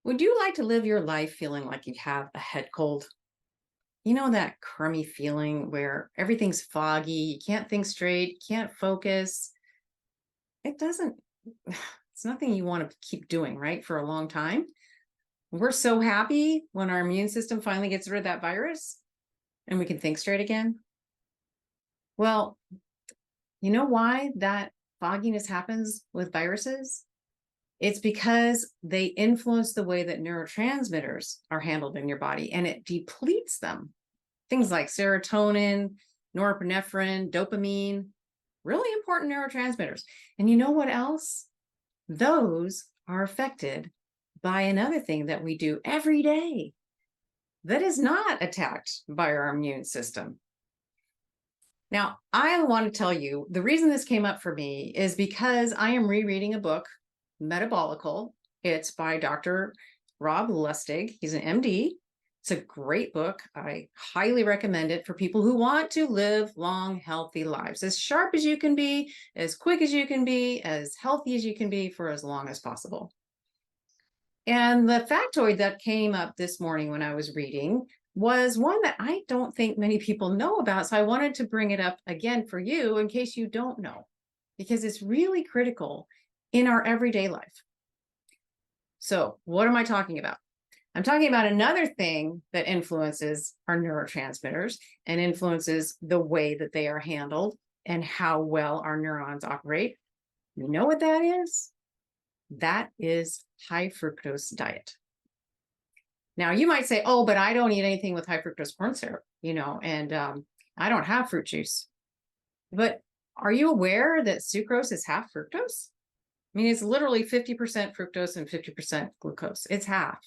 Would you like to live your life feeling like you have a head cold? You know, that crummy feeling where everything's foggy, you can't think straight, you can't focus. It doesn't, it's nothing you want to keep doing, right? For a long time. We're so happy when our immune system finally gets rid of that virus and we can think straight again. Well, you know why that fogginess happens with viruses? It's because they influence the way that neurotransmitters are handled in your body and it depletes them. Things like serotonin, norepinephrine, dopamine, really important neurotransmitters. And you know what else? Those are affected by another thing that we do every day that is not attacked by our immune system. Now, I want to tell you the reason this came up for me is because I am rereading a book, Metabolical. It's by Dr. Rob Lustig. He's an MD. It's a great book. I highly recommend it for people who want to live long, healthy lives, as sharp as you can be, as quick as you can be, as healthy as you can be for as long as possible. And the factoid that came up this morning when I was reading was one that I don't think many people know about. So I wanted to bring it up again for you in case you don't know, because it's really critical in our everyday life. So what am I talking about? I'm talking about another thing that influences our neurotransmitters and influences the way that they are handled and how well our neurons operate. You know what that is? That is high fructose diet. Now you might say, oh, but I don't eat anything with high fructose corn syrup, and I don't have fruit juice. But are you aware that sucrose is half fructose? I mean, it's literally 50% fructose and 50% glucose. It's half.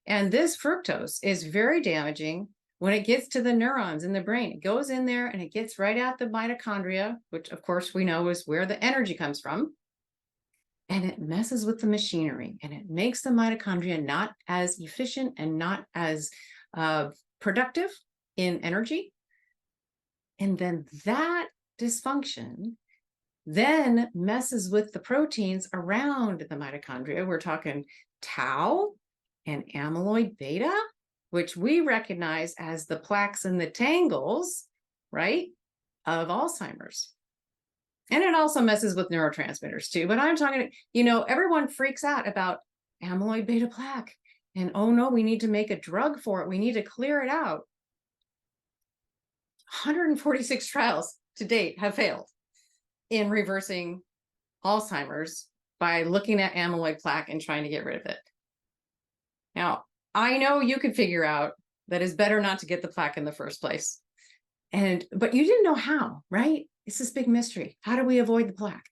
And this fructose is very damaging when it gets to the neurons in the brain. It goes in there and it gets right at the mitochondria, which of course we know is where the energy comes from. And it messes with the machinery and it makes the mitochondria not as efficient and not as productive in energy. And then that dysfunction then messes with the proteins around the mitochondria. We're talking tau and amyloid beta, which we recognize as the plaques and the tangles, right, of Alzheimer's. And it also messes with neurotransmitters too. But I'm talking, everyone freaks out about amyloid beta plaque. And oh no, we need to make a drug for it. We need to clear it out. 146 trials to date have failed in reversing Alzheimer's by looking at amyloid plaque and trying to get rid of it. Now, I know you could figure out that it's better not to get the plaque in the first place. But you didn't know how, right? It's this big mystery. How do we avoid the plaque?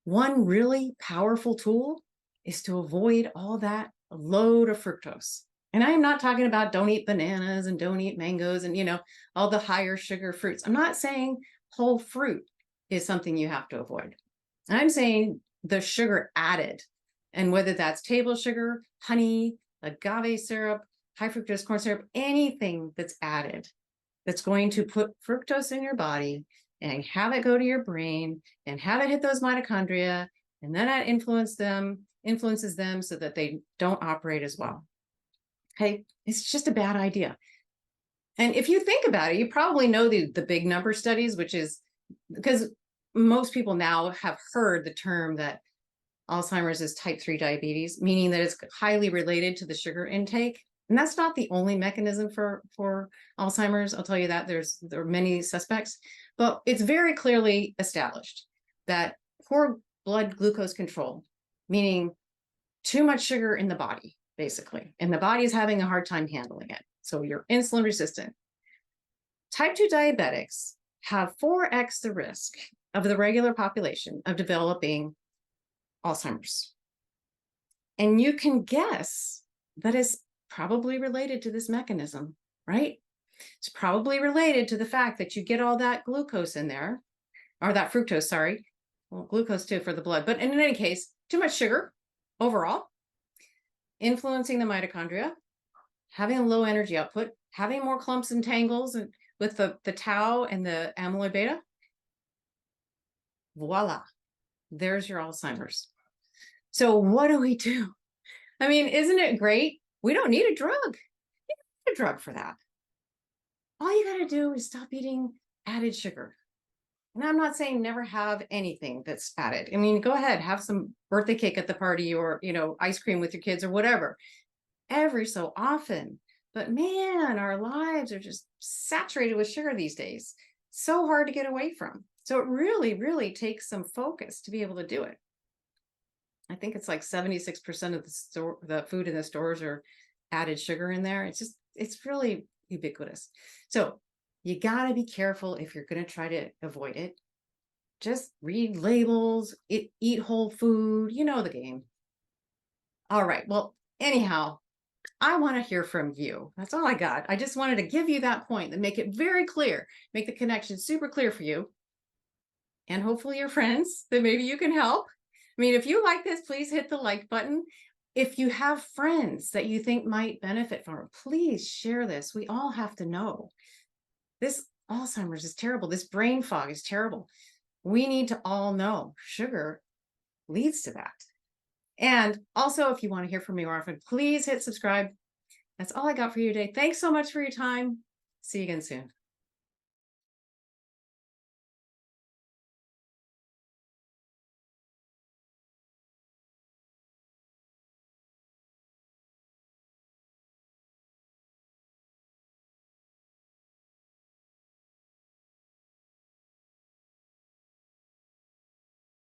One really powerful tool is to avoid all that load of fructose. And I am not talking about don't eat bananas and don't eat mangoes and, all the higher sugar fruits. I'm not saying whole fruit is something you have to avoid. I'm saying the sugar added, and whether that's table sugar, honey, agave syrup, high fructose corn syrup, anything that's added that's going to put fructose in your body and have it go to your brain and have it hit those mitochondria, and then that influences them so that they don't operate as well. Okay, it's just a bad idea. And if you think about it, you probably know the big number studies, which is because most people now have heard the term that Alzheimer's is type 3 diabetes, meaning that it's highly related to the sugar intake. And that's not the only mechanism for Alzheimer's. I'll tell you that there are many suspects, but it's very clearly established that poor blood glucose control, meaning too much sugar in the body, basically, and the body is having a hard time handling it. So you're insulin resistant. Type 2 diabetics have 4x the risk of the regular population of developing Alzheimer's. And you can guess that it's probably related to this mechanism, right? It's probably related to the fact that you get all that glucose in there, or that fructose, sorry. Well, glucose too for the blood. But in any case, too much sugar overall, influencing the mitochondria, having a low energy output, having more clumps and tangles and with the tau and the amyloid beta. Voila, there's your Alzheimer's. So what do we do? I mean, isn't it great? We don't need a drug. You don't need a drug for that. All you got to do is stop eating added sugar. And I'm not saying never have anything that's added. I mean, go ahead, have some birthday cake at the party or, ice cream with your kids or whatever, every so often. But man, our lives are just saturated with sugar these days. So hard to get away from. So it really, really takes some focus to be able to do it. I think it's like 76% of the food in the stores are added sugar in there. It's really ubiquitous. So you got to be careful if you're going to try to avoid it. Just read labels, eat whole food, you know the game. All right. Well, anyhow, I want to hear from you. That's all I got. I just wanted to give you that point and make it very clear, make the connection super clear for you and hopefully your friends that maybe you can help. I mean, if you like this, please hit the like button. If you have friends that you think might benefit from it, please share this. We all have to know this Alzheimer's is terrible. This brain fog is terrible. We need to all know sugar leads to that. And also, if you want to hear from me more often, please hit subscribe. That's all I got for you today. Thanks so much for your time. See you again soon.